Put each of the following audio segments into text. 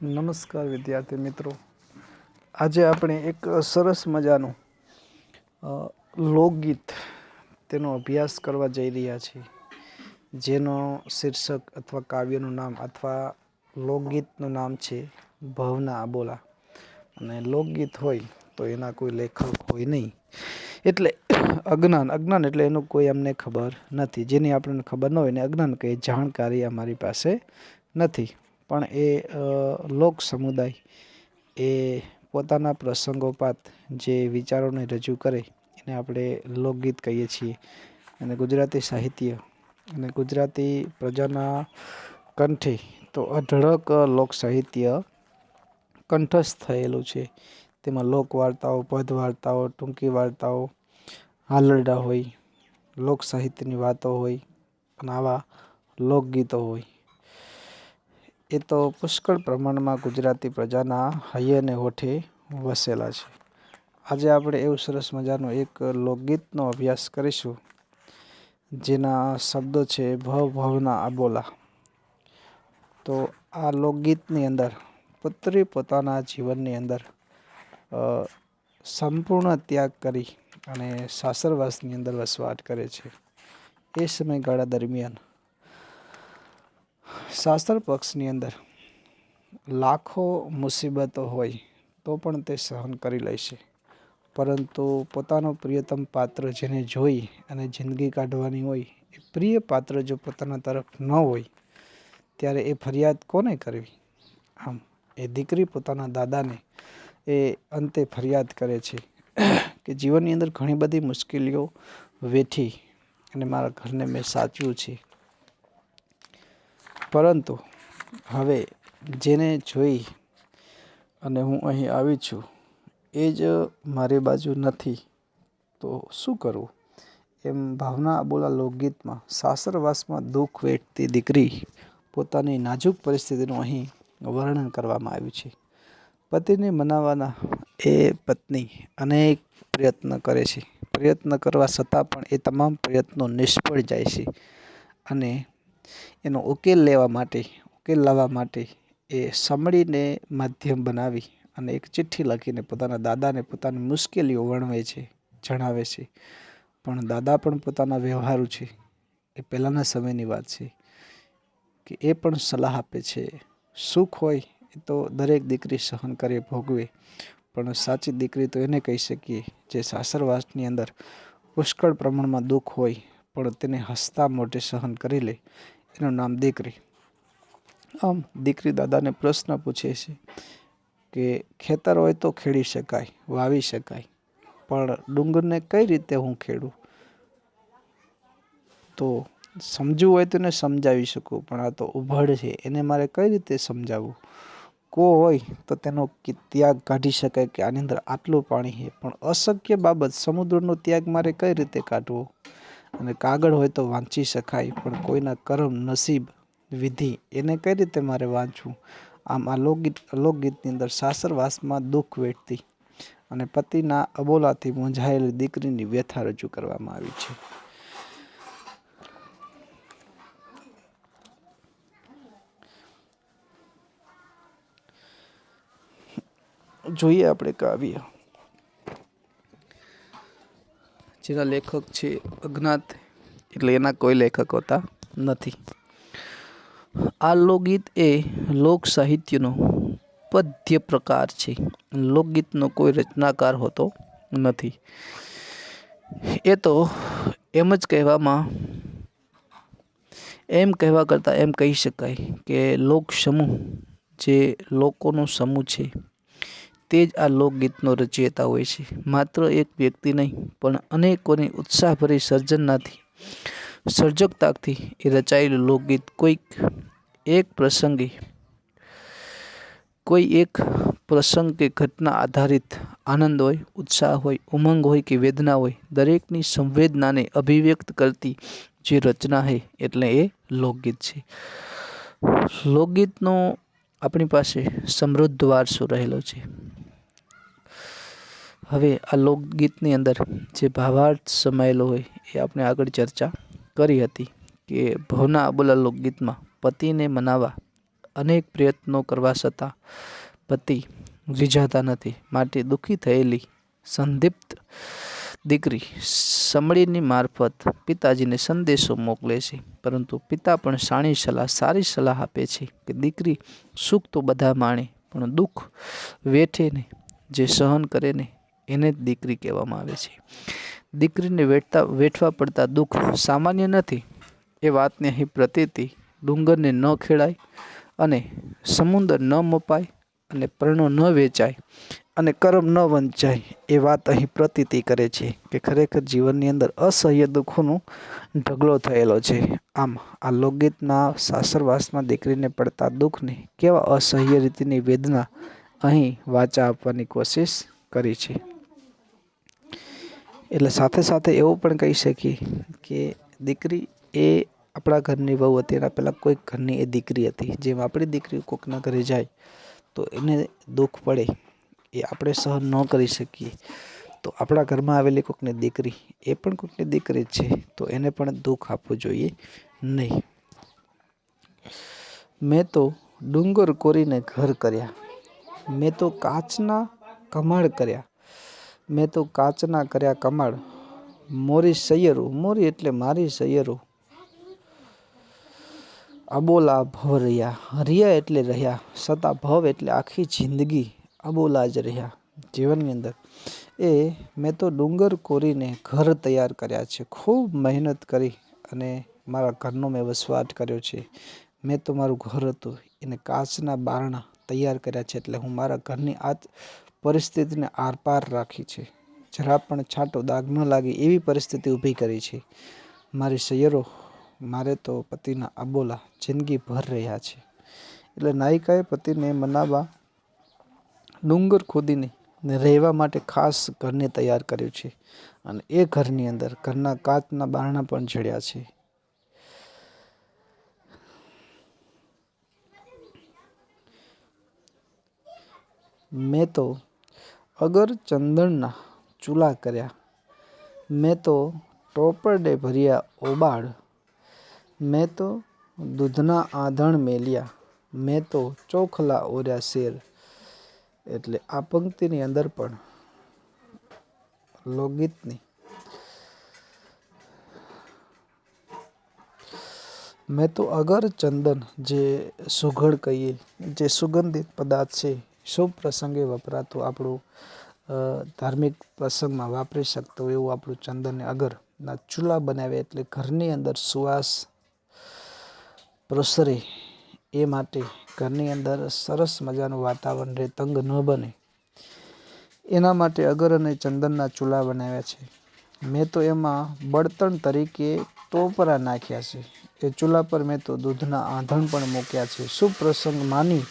નમસ્કાર વિદ્યાર્થી મિત્રો, આજે આપણે એક સરસ મજાનું લોકગીત તેનો અભ્યાસ કરવા જઈ રહ્યા છીએ, જેનો શીર્ષક અથવા કાવ્યનું નામ અથવા લોકગીતનું નામ છે ભવના અબોલા. અને લોકગીત હોય તો એના કોઈ લેખક હોય નહીં, એટલે અજ્ઞાન એટલે એનું કોઈ અમને ખબર નથી. જેની આપણને ખબર ન હોય ને અજ્ઞાન કહે, જાણકારી અમારી પાસે નથી. પણ એ લોક સમુદાય એ પોતાના પ્રસંગોપાત જે વિચારોને રજૂ કરે એને આપણે લોકગીત કહીએ છીએ. અને ગુજરાતી સાહિત્ય અને ગુજરાતી પ્રજાના કંઠે તો અઢળક લોક સાહિત્ય કંઠસ્થ થયેલું છે. તેમાં લોકવાર્તાઓ, પદવાર્તાઓ, ટૂંકી વાર્તાઓ, હાલરડા હોય, લોક સાહિત્યની વાતો હોય અને આવા લોકગીતો હોય. એ તો પુષ્કળ પ્રમાણમાં ગુજરાતી પ્રજાના હૈયે અને હોઠે વસેલા છે. આજે આપણે એવું સરસ મજાનો એક લોકગીતનો અભ્યાસ કરીશું, જેના શબ્દો છે ભવના અબોલા. તો આ લોકગીતની અંદર પુત્રી પોતાના જીવનની અંદર સંપૂર્ણ ત્યાગ કરી અને સાસરવાસની અંદર વસવાટ કરે છે. એ સમયગાળા દરમિયાન સાસર પક્ષની અંદર લાખો મુસીબતો હોય તો પણ તે સહન કરી લેશે. પરંતુ પોતાનો પ્રિયતમ પાત્ર જેને જોઈ અને જિંદગી કાઢવાની હોય, એ પ્રિય પાત્ર જો પોતાના તરફ ન હોય ત્યારે એ ફરિયાદ કોને કરવી? આમ એ દીકરી પોતાના દાદાને એ અંતે ફરિયાદ કરે છે કે જીવનની અંદર ઘણી બધી મુશ્કેલીઓ વેઠી અને મારા ઘરને મેં સાચવ્યું છે, પરંતુ હવે જેને જોઈ અને હું અહીં આવી છું એ જ મારી બાજુ નથી, તો શું કરવું? એમ ભવના અબોલા લોકગીતમાં સાસરવાસમાં દુઃખ વેઠતી દીકરી પોતાની નાજુક પરિસ્થિતિનું અહીં વર્ણન કરવામાં આવ્યું છે. પતિને મનાવવાના એ પત્ની અનેક પ્રયત્ન કરે છે. પ્રયત્ન કરવા છતાં પણ એ તમામ પ્રયત્નો નિષ્ફળ જાય છે. અને એનો ઉકેલ લાવવા માટે એ સાંભળીને માધ્યમ બનાવી અને એક ચિઠ્ઠી લખીને પોતાના દાદાને પોતાની મુશ્કેલીઓ વર્ણવે છે, જણાવે છે. પણ દાદા પણ પોતાના વ્યવહારુ છે. એ પહેલાંના સમયની વાત છે કે એ પણ સલાહ આપે છે. સુખ હોય એ તો દરેક દીકરી સહન કરે, ભોગવે, પણ સાચી દીકરી તો એને કહી શકીએ જે સાસરવાસની અંદર પુષ્કળ પ્રમાણમાં દુઃખ હોય પણ તેને હસતા મોઢે સહન કરી લે, એનું નામ દીકરી. આમ દીકરી દાદાને પ્રશ્ન પૂછે છે કે ખેતર હોય તો ખેડી શકાય, વાવી શકાય, પણ ડુંગરને કઈ રીતે હું ખેડું? તો સમજવું હોય તો એને સમજાવી શકું, પણ આ તો ઉભડ છે, એને મારે કઈ રીતે સમજાવવું? કો હોય તો તેનો ત્યાગ કાઢી શકાય કે આની અંદર આટલું પાણી છે, પણ અશક્ય બાબત સમુદ્રનો ત્યાગ મારે કઈ રીતે કાઢવો? અને કાગળ હોય તો વાંચી શકાય, પણ કોઈના કર્મ, નસીબ, વિધિ એને કઈ રીતે મારે વાંચવું? આમ આ લોકગીતની અંદર સાસરવાસમાં દુઃખ વેઠતી અને પતિના અબોલાથી મૂંઝાયેલી દીકરીની વ્યથા રજૂ કરવામાં આવી છે. જોઈએ આપણે કાવ્ય, જેના લેખક છે અજ્ઞાત, એટલે એના કોઈ લેખક હોતા નથી. આ લોકગીત એ લોક સાહિત્યનો પદ્ય પ્રકાર છે. લોકગીતનો કોઈ રચનાકાર હોતો નથી. એ તો એમ કહેવા કરતાં એમ કહી શકાય કે લોક સમૂહ, જે લોકોનો સમૂહ છે, તે જ આ લોકગીતનો રચયિતા હોય છે. માત્ર એક વ્યક્તિ નહીં, પણ અનેકોની ઉત્સાહભરી સર્જકતાથી એ રચાયેલું લોકગીત કોઈ એક પ્રસંગ કે ઘટના આધારિત આનંદ હોય, ઉત્સાહ હોય, ઉમંગ હોય કે વેદના હોય, દરેકની સંવેદનાને અભિવ્યક્ત કરતી જે રચના છે એટલે એ લોકગીત છે. લોકગીતનો આપણી પાસે સમૃદ્ધ વારસો રહેલો છે. હવે આ લોકગીતની અંદર જે ભાવાર્થ સમાયેલો હોય એ આપણે આગળ ચર્ચા કરી હતી કે ભવના અબોલા લોકગીતમાં પતિને મનાવવા અનેક પ્રયત્નો કરવા છતાં પતિ રીઝાતા નથી. માટે દુઃખી થયેલી સંદિપ્ત દીકરી સમળીની મારફત પિતાજીને સંદેશો મોકલે છે. પરંતુ પિતા પણ સારી સલાહ આપે છે કે દીકરી સુખ તો બધા માણે, પણ દુઃખ વેઠે ને જે સહન કરે ને એને જ દીકરી કહેવામાં આવે છે. દીકરીને વેઠવા પડતા દુઃખ સામાન્ય નથી એ વાતની અહીં પ્રતીતિ. ડુંગરને ન ખેડાય અને સમુદર ન મપાય અને પરણો ન વેચાય અને કરમ ન વંચાય એ વાત અહીં પ્રતીતિ કરે છે કે ખરેખર જીવનની અંદર અસહ્ય દુઃખોનો ઢગલો થયેલો છે. આમ આ લોકગીતના સાસરવાસમાં દીકરીને પડતા દુઃખને કેવા અસહ્ય રીતિની વેદના અહીં વાચા આપવાની કોશિશ કરી છે. એટલે સાથે સાથે એવું પણ કહી શકીએ કે દીકરી એ આપણા ઘરની વહુ હતી, એના પહેલાં કોઈક ઘરની એ દીકરી હતી. જેમ આપણી દીકરી કોઈકના ઘરે જાય તો એને દુઃખ પડે એ આપણે સહન ન કરી શકીએ, તો આપણા ઘરમાં આવેલી કોઈકની દીકરી એ પણ કોઈકની દીકરી જ છે, તો એને પણ દુઃખ આપવું જોઈએ નહીં. મેં તો ડુંગર કોરીને ઘર કર્યા, મેં તો કાચના કમાડ કર્યા, મેં તો કાચના કર્યા કમાડ, મોરી સૈયરું, મોરી એટલે મારી સૈયરું, અબોલા ભવ રહ્યા, રહ્યા એટલે રહ્યા, છતાં ભવ એટલે આખી જિંદગી અબોલા જ રહ્યા. જીવનની અંદર મેં તો ડુંગર કોરીને ઘર તૈયાર કર્યા છે. ખૂબ મહેનત કરી અને મારા ઘરનો મેં વસવાટ કર્યો છે. મેં તો મારું ઘર હતું એને કાચના બારણા તૈયાર કર્યા છે. એટલે હું મારા ઘરની આ પરિસ્થિતિને આરપાર રાખી છે. જરા પણ છાંટો દાગ ન લાગે એવી પરિસ્થિતિ ઊભી કરી છે. મારી સૈયરો મારે તો પતિના અબોલા જિંદગી ભર રહ્યા છે. એટલે નાયિકાએ પતિને મનાવવા ડુંગર ખોદીને રહેવા માટે ખાસ ઘરને તૈયાર કર્યું છે અને એ ઘરની અંદર ઘરના કાચના બારણા પણ જડ્યા છે. મેં તો અગર ચંદનના ચૂલા કર્યા, મેં તો ટોપરડે ભર્યા ઓબાળ, મેં તો દૂધના આધણ મેલ્યા, મેં તો ચોખલા ઓર્યા શેર. એટલે આ પંક્તિની અંદર પણ લોકગીતની મેં તો અગર ચંદન જે સુઘડ કહીએ, જે સુગંધિત પદાર્થ છે, શુભ પ્રસંગે વપરાતું આપણું ધાર્મિક પ્રસંગમાં વાપરી શકતો એવું આપણું ચંદન અગરના ચૂલા બનાવ્યા. એટલે ઘરની અંદર સુવાસ પ્રસરે એ માટે ઘરની અંદર સરસ મજાનું વાતાવરણ રહે, તંગ ન બને એના માટે અગર અને ચંદનના ચૂલા બનાવ્યા છે. મેં તો એમાં બળતણ તરીકે ટોપરા નાખ્યા છે. એ ચૂલા પર મેં તો દૂધના આંધણ પણ મૂક્યા છે. શુભ પ્રસંગ માની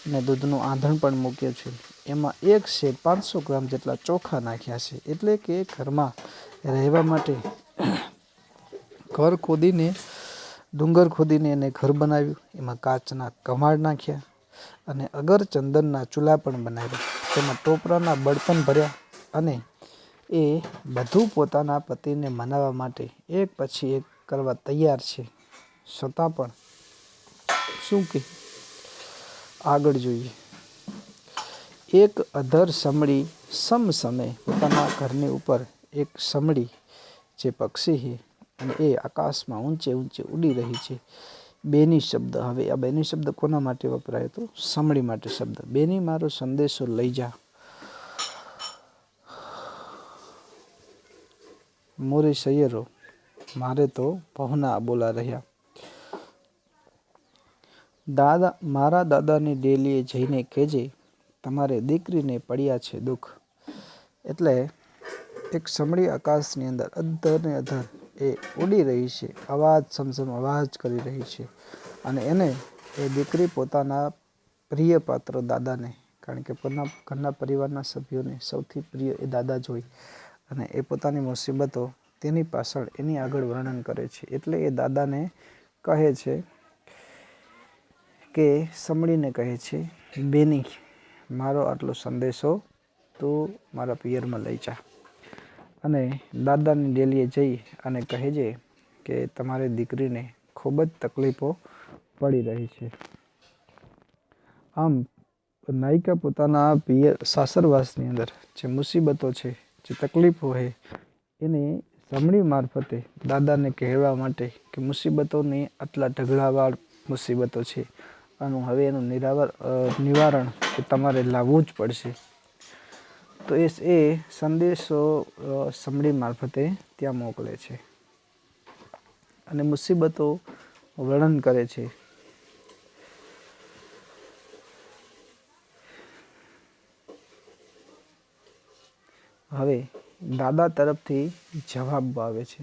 અને દૂધનું આંધણ પણ મૂક્યું છે. એમાં 1 શેર 500 ગ્રામ જેટલા ચોખા નાખ્યા છે. એટલે કે ઘરમાં રહેવા માટે ઘર ખોદીને ડુંગર ખોદીને એને ઘર બનાવ્યું. એમાં કાચના કમાડ નાખ્યા અને અગર ચંદનના ચૂલા પણ બનાવ્યા. તેમાં ટોપરાના બળતણ ભર્યા અને એ બધું પોતાના પતિને મનાવવા માટે એક પછી એક કરવા તૈયાર છે. છતાં પણ શું કે આગળ જોઈએ. એક અધર સમળી સમસમે, પોતાના ઘરની ઉપર એક સમળી જે પક્ષી છે અને એ આકાશમાં ઊંચે ઊંચે ઉડી રહી છે. બેની શબ્દ, હવે આ બેની શબ્દ કોના માટે વપરાય તો સમળી માટે શબ્દ. બેની મારો સંદેશો લઈ જા, મોરી સૈયરો મારે તો ભવના અબોલા રહ્યા. મારા દાદાની ડેલીએ જઈને કહેજે તમારે દીકરીને પડ્યા છે દુઃખ. એટલે એક સમળી આકાશની અંદર અધર ને અધર એ ઉડી રહી છે, અવાજ સમસમ અવાજ કરી રહી છે અને એને એ દીકરી પોતાના પ્રિય પાત્ર દાદાને, કારણ કે ઘરના પરિવારના સભ્યોને સૌથી પ્રિય એ દાદા જ હોય અને એ પોતાની મુસીબતો તેની પાછળ એની આગળ વર્ણન કરે છે. એટલે એ દાદાને કહે છે કે સમળીને કહે છે, બેની મારો આટલો સંદેશો તું મારા પિયરમાં લઈ જા અને દાદાની ડેલીએ જઈ અને કહેજે કે તમારી દીકરીને ખૂબ જ તકલીફો પડી રહી છે. આમ નાયિકા પોતાના પિયર સાસરવાસની અંદર જે મુસીબતો છે, જે તકલીફો છે, એને સમણી મારફતે દાદાને કહેવા માટે કે મુસીબતોની આટલા ઢગલાવાળ મુસીબતો છે, આનું હવે એનું નિવારણ એ તમારે લાવવું જ પડશે. તો એ સંદેશો સમણી મારફતે ત્યાં મોકલે છે અને મુસીબતો વર્ણન કરે છે. હવે દાદા તરફથી જવાબ આવે છે,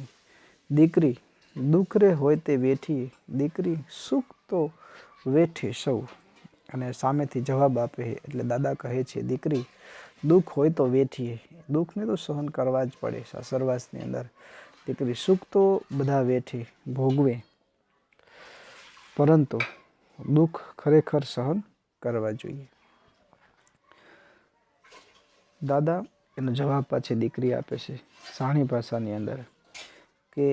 દીકરી દુઃખ રે હોય તે વેઠીએ, દીકરી સુખ તો વેઠે સૌ. અને સામેથી જવાબ આપે એટલે દાદા કહે છે, દીકરી દુઃખ હોય તો વેઠીએ, દુઃખને તો સહન કરવા જ પડે. સાસરવાસની અંદર દીકરી સુખ તો બધા વેઠે ભોગવે, પરંતુ દુઃખ ખરેખર સહન કરવા જોઈએ. દાદા એનો જવાબ પાછી દીકરી આપે છે સાણી ભાષાની અંદર કે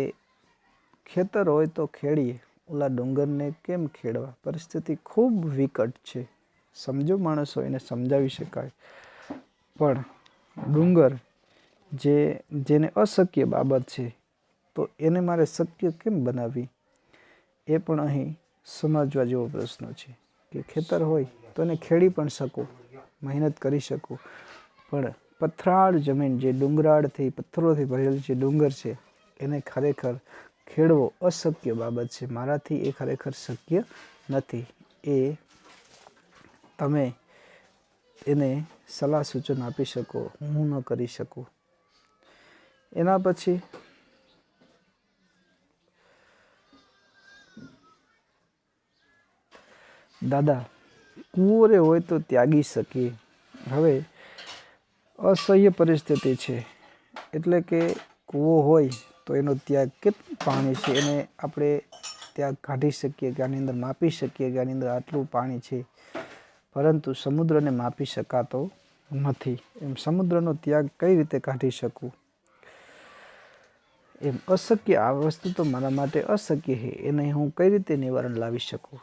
ખેતર હોય તો ખેડીએ, ઓલા ડુંગરને કેમ ખેડવા, પરિસ્થિતિ ખૂબ વિકટ છે. સમજો માણસો એને સમજાવી શકાય, પણ ડુંગર જેને અશક્ય બાબત છે તો એને મારે શક્ય કેમ બનાવવી, એ પણ અહીં સમજવા જેવો પ્રશ્ન છે. કે ખેતર હોય તો એને ખેડી પણ શકો, મહેનત કરી શકો, પણ પથરાળ જમીન જે ડુંગરાળથી પથ્થરોથી ભરેલી જે ડુંગર છે એને ખરેખર ખેડવો અશક્ય બાબત છે. મારાથી એ ખરેખર શક્ય નથી. એ તમે એને સલાહ સૂચન આપી શકો, હું ન કરી શકું. એના પછી દાદા કૂવો રે હોય તો ત્યાગી શકીએ. હવે અસહ્ય પરિસ્થિતિ છે, એટલે કે કૂવો હોય તો એનો ત્યાગ, કેટલું પાણી છે એને આપણે ત્યાગ કાઢી શકીએ કે આની અંદર માપી શકીએ કે આની અંદર આટલું પાણી છે, પરંતુ સમુદ્રને માપી શકાતો નથી. એમ સમુદ્રનો ત્યાગ કઈ રીતે કાઢી શકું, એમ અશક્ય આ વસ્તુ તો મારા માટે અશક્ય છે, એને હું કઈ રીતે નિવારણ લાવી શકું.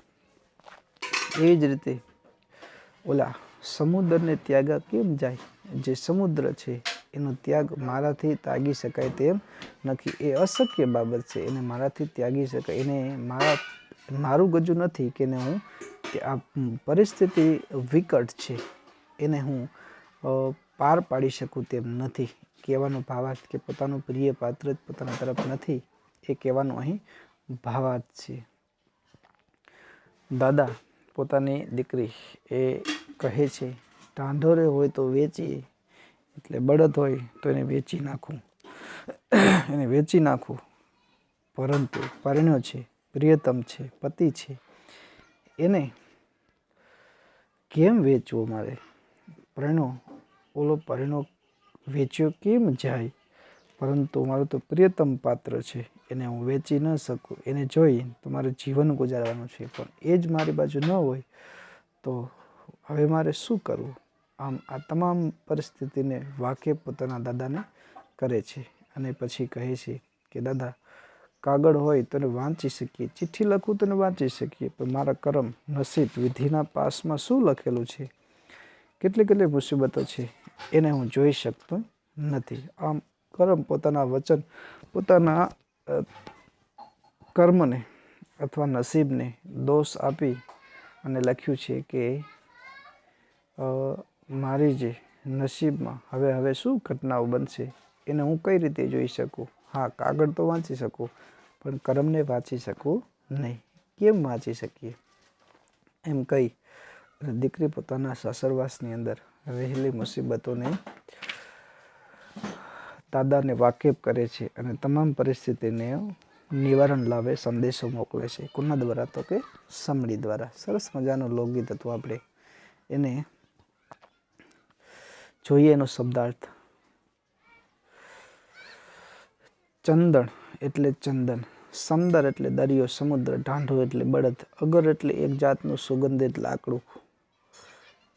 એ જ રીતે ઓલા સમુદ્રને ત્યાગા કેમ જાય, જે સમુદ્ર છે એનો ત્યાગ મારાથી ત્યાગી શકાય તેમ નથી. એ અશક્ય બાબત છે, એને મારાથી ત્યાગી શકાય, એને મારું ગજુ નથી કે ને હું આ પરિસ્થિતિ વિકટ છે એને હું પાર પાડી શકું તેમ નથી. કહેવાનો ભાવાર્થ કે પોતાનું પ્રિય પાત્ર જ પોતાના તરફ નથી, એ કહેવાનો અહીં ભાવાર્થ છે. દાદા પોતાની દીકરી એ કહે છે, ઢાંઢોરે હોય તો વેચીએ, એટલે બળદ હોય તો એને વેચી નાખું, એને વેચી નાખું, પરંતુ પરણ્યો છે, પ્રિયતમ છે, પતિ છે, એને કેમ વેચવો મારે? પરણ્યો વેચ્યો કેમ જાય? પરંતુ મારું તો પ્રિયતમ પાત્ર છે, એને હું વેચી ન શકું. એને જોઈ તો મારે જીવન ગુજારવાનું છે, પણ એ જ મારી બાજુ ન હોય તો હવે મારે શું કરવું? આમ આ તમામ પરિસ્થિતિને વાકેફ પોતાના દાદાને કરે છે. અને પછી કહે છે કે દાદા કાગળ હોય તો એને વાંચી શકીએ, ચિઠ્ઠી લખું તો એને વાંચી શકીએ, પણ મારા કર્મ, નસીબ, વિધિના પાસમાં શું લખેલું છે, કેટલી કેટલી મુસીબતો છે, એને હું જોઈ શકતો નથી. આમ કર્મ પોતાના વચન, પોતાના કર્મને અથવા નસીબને દોષ આપી અને લખ્યું છે કે મારી જે નસીબમાં હવે શું ઘટનાઓ બનશે એને હું કઈ રીતે જોઈ શકું? હા, કાગળ તો વાંચી શકું, પણ કર્મને વાંચી શકું નહીં. કેમ વાંચી શકીએ? એમ કહી દીકરી પોતાના સાસરવાસની અંદર રહેલી મુસીબતોને દાદાને વાકેફ કરે છે અને તમામ પરિસ્થિતિને નિવારણ લાવે સંદેશો મોકલે છે. કોના દ્વારા? તો કે સમડી દ્વારા. સરસ મજાનું લોકગીત હતું. આપણે એને જોઈએ એનો શબ્દાર્થ. ચંદન એટલે ચંદન, સમદર એટલે દરિયો, સમુદ્ર, ઢાંઢો એટલે બળદ, અગર એટલે એક જાતનું સુગંધિત લાકડું,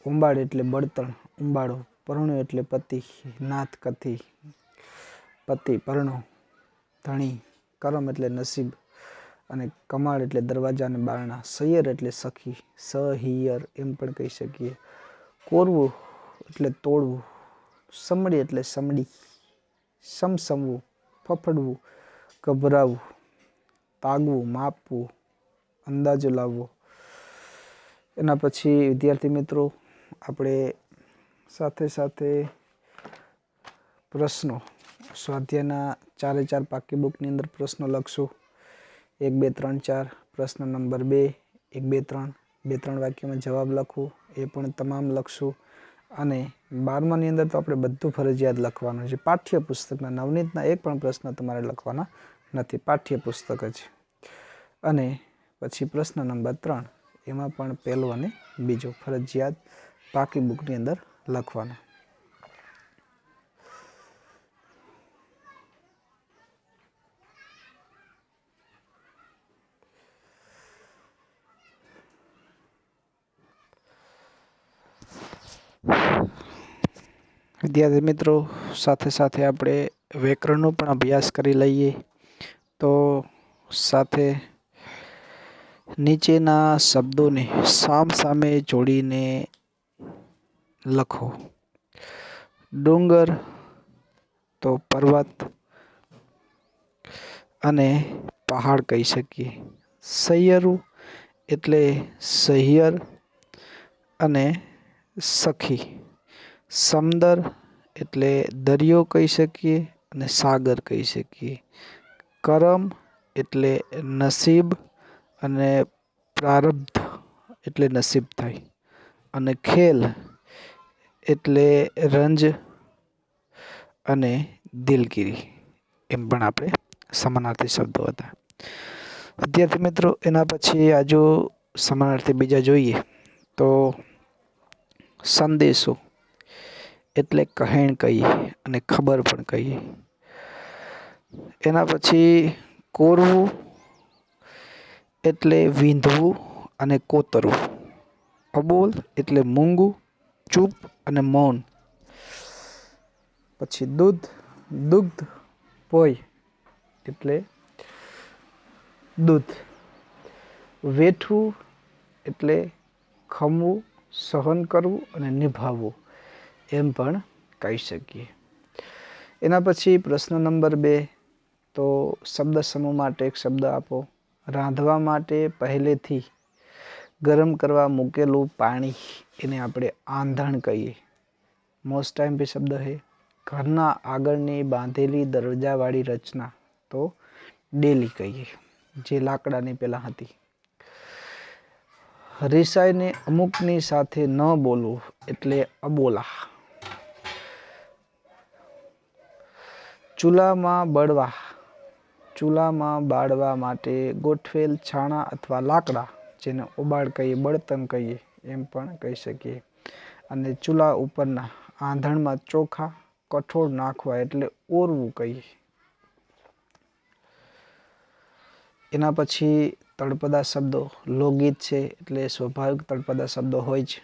ઉંબાડ એટલે બળતણ, ઉંબાડો, પરણ્યો એટલે પતિ, નાથ કથી, પતિ પરણો, ધણી, કરમ એટલે નસીબ, અને કમાડ એટલે દરવાજા અને બારણા, સૈયર એટલે સખી, સહિયર એમ પણ કહી શકીએ. કોરવું એટલે તોડવું, સમડી એટલે સમડી, સમસમવું, ફફડવું, ગભરાવું, તાગવું, માપવું, અંદાજો લાવવો. એના પછી વિદ્યાર્થી મિત્રો આપણે સાથે સાથે પ્રશ્નો સ્વાધ્યાયના 4 પાકી બુકની અંદર પ્રશ્નો લખશું. 1, 2, 3, 4. પ્રશ્ન નંબર 2, 1, 2, 3, 2-3 વાક્યમાં જવાબ લખવું એ પણ તમામ લખશું. અને 12માની અંદર તો આપણે બધું ફરજિયાત લખવાનું છે. પાઠ્યપુસ્તકના નવનીતના એક પણ પ્રશ્ન તમારે લખવાના નથી, પાઠ્યપુસ્તક જ. અને પછી પ્રશ્ન નંબર 3 એમાં પણ પહેલો અને બીજો ફરજિયાત પાકી બુકની અંદર લખવાના. વિદ્યાર્થી મિત્રો સાથે સાથે આપણે વ્યાકરણનો પણ અભ્યાસ કરી લઈએ. તો સાથે નીચેના શબ્દોને સામસામે જોડીને લખો. ડુંગર તો પર્વત અને પહાડ કહી શકીએ. સૈયરું એટલે સહિયર અને સખી. સમંદર એટલે દરિયો કહી શકીએ અને સાગર કહી શકીએ. કરમ એટલે નસીબ અને પ્રારબ્ધ એટલે નસીબ થાય. અને ખેલ એટલે રંજ અને દિલગીરી એમ પણ આપણે સમાનાર્થી શબ્દો હતા. વિદ્યાર્થી મિત્રો એના પછી આજુ સમાનાર્થી બીજા જોઈએ તો સંદેશો એટલે કહેણ કહીએ અને ખબર પણ કહીએ. એના પછી કોરવું એટલે વીંધવું અને કોતરવું. અબોલ એટલે મૂંગું, ચૂપ અને મૌન. પછી દુગ્ધ પોય એટલે દૂધ. વેઠવું એટલે ખમવું, સહન કરવું અને નિભાવવું એમ પણ કહી શકીએ. એના પછી પ્રશ્ન નંબર 2 તો શબ્દ સમૂહ માટે એક શબ્દ આપો. રાંધવા માટે પહેલેથી ગરમ કરવા મૂકેલું પાણી એને આપણે આંધણ કહીએ. મોસ્ટ ટાઈમ પે શબ્દ है. ઘરના આગળની બાંધેલી દરવાજાવાળી રચના તો ડેલી કહીએ, જે લાકડાની પહેલાં હતી. રિસાઈને અમુકની સાથે ન બોલવું એટલે અબોલા. ચૂલામાં બાળવા માટે ગોઠવેલ છાણા અથવા લાકડા જેને ઓબાળ કહીએ, બળતણ કહીએ એમ પણ કહી શકીએ. અને ચૂલા ઉપરના આંધણમાં ચોખા કઠોળ નાખવા એટલે ઓરવું કહીએ. એના પછી તળપદા શબ્દો લોકગીત છે એટલે સ્વાભાવિક તળપદા શબ્દો હોય છે.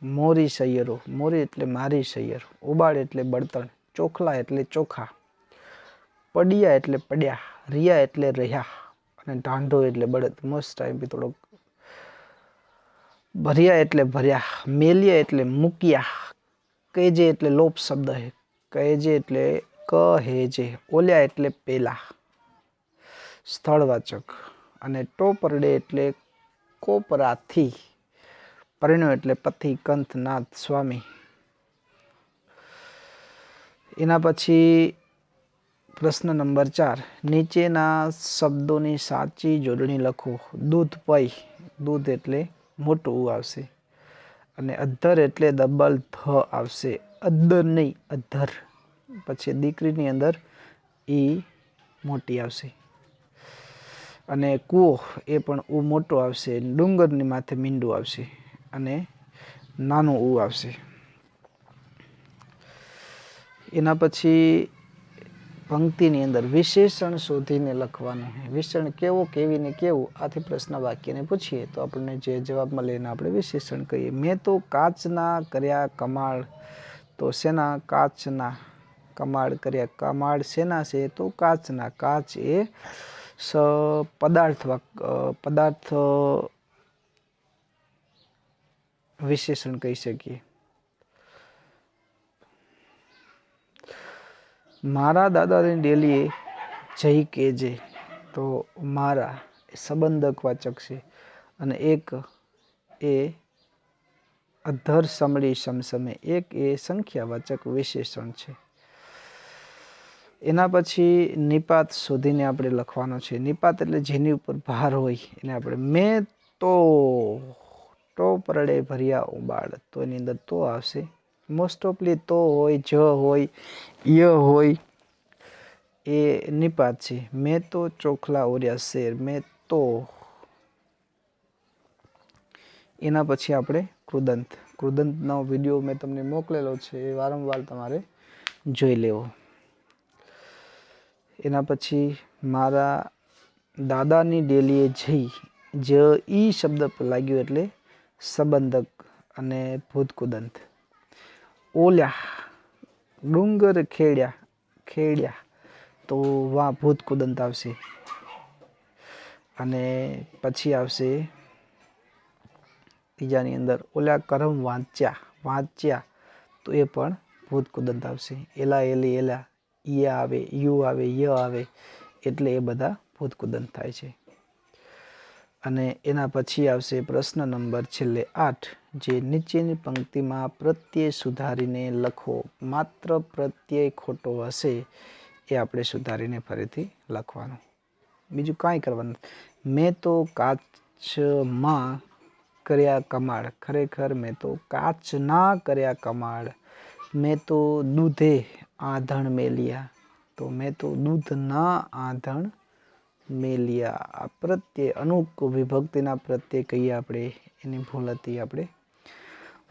મોરી સૈયરો, મોરી એટલે મારી સૈયર. ઓબાળ એટલે બળતણ, ચોખલા એટલે ચોખા, પડિયા એટલે પડ્યા, રિયા એટલે રહ્યા અને ઢાંઢો એટલે બળદ. મોસ્ટ ટાઈમ બી થોડોક. ભર્યા એટલે ભર્યા, મેલ્યા એટલે મૂક્યા, કહેજે એટલે લોપ શબ્દ છે. કહેજે એટલે કહેજે, ઓલ્યા એટલે પેલા સ્થળવાચક. અને ટોપરડે એટલે કોપરાથી, પરણ્યો એટલે પતિ, કંથ, નાથ, સ્વામી. એના પછી પ્રશ્ન નંબર 4 નીચેના શબ્દોની સાચી જોડણી લખો. દૂધ પೈ, દૂધ એટલે મોટું આવશે. અને અધ્ધર એટલે ડબલ ધ આવશે, અદ્દર નહીં અધ્ધર. પછી દીકરીની અંદર ઈ મોટી આવશે. અને કૂવો એ પણ ઉ મોટો આવશે. ડુંગરની માથે મીંડું આવશે અને નાનું ઉ આવશે. એના પછી પંક્તિની અંદર વિશેષણ શોધીને લખવાનું. વિશેષણ કેવો, કેવી ને કેવું, આથી પ્રશ્ન વાક્યને પૂછીએ તો આપણને જે જવાબ મળે એને આપણે વિશેષણ કહીએ. મેં તો કાચના કર્યા કમાડ, તો શેના? કાચના. કમાડ કર્યા, કમાડ શેના છે? તો કાચના. કાચ એ પદાર્થ વિશેષણ કહી શકીએ. મારા દાદાની ડેલીએ જઈ કેજે, તો મારા એ સંબંધક વાચક છે અને એક એ અધર સમળી સમસમે, એક એ સંખ્યાવાચક વિશેષણ છે. એના પછી નિપાત શોધીને આપણે લખવાનો છે. નિપાત એટલે જેની ઉપર ભાર હોય એને આપણે મેં તો પરડે ભર્યા ઉબાડ, તો એની અંદર તો આવશે. મોસ્ટ ઓફલી તો હોય, જ હોય, ય હોય, એ નિપાત છે. મેં તો ચોખલા ઓર્યા શેર, મેં તો. એના પછી આપણે કૃદંતનો વિડીયો મેં તમને મોકલેલો છે, એ વારંવાર તમારે જોઈ લેવો. એના પછી મારા દાદાની ડેલીએ જઈ, જ ઈ શબ્દ પર લાગ્યો એટલે સંબંધક અને ભૂતકૃદંત. ઓલ્યા ડુંગર ખેડ્યા, તો વા ભૂતકૃદંત આવશે. અને પછી આવશે ત્રીજાની અંદર ઓલ્યા કરમ વાંચ્યા, તો એ પણ ભૂતકૃદંત આવશે. એલા એલી એલા, ઈયા આવે, યુ આવે, ય આવે, એટલે એ બધા ભૂતકૃદંત થાય છે. અને એના પછી આવશે પ્રશ્ન નંબર છેલ્લે 8, જે નીચેની પંક્તિમાં પ્રત્યય સુધારીને લખો. માત્ર પ્રત્યય ખોટો હશે એ આપણે સુધારીને ફરીથી લખવાનું, બીજું કાંઈ કરવાનું. મેં તો કાચમાં કર્યા કમાડ, ખરેખર મેં તો કાચના કર્યા કમાડ. મેં તો દૂધે આધણ મેલ્યા, તો મેં તો દૂધના આધણ મેલ્યા. આ પ્રત્યય અનુક વિભક્તિના પ્રત્યય કહીએ આપણે, એની ભૂલ હતી આપણે.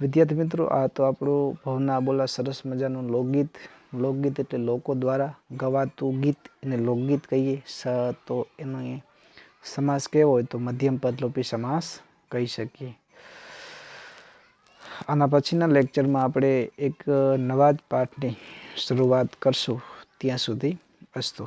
વિદ્યાર્થી મિત્રો, આ તો આપણું ભવના બોલા સરસ મજાનું લોકગીત એટલે લોકો દ્વારા ગવાતું ગીત, એને લોકગીત કહીએ. તો એનો સમાસ કેવો હોય તો મધ્યમ પદલોપી સમાસ કહી શકીએ. આના પછીના લેક્ચરમાં આપણે એક નવા જ પાઠની શરૂઆત કરશું. ત્યાં સુધી અસ્તુ.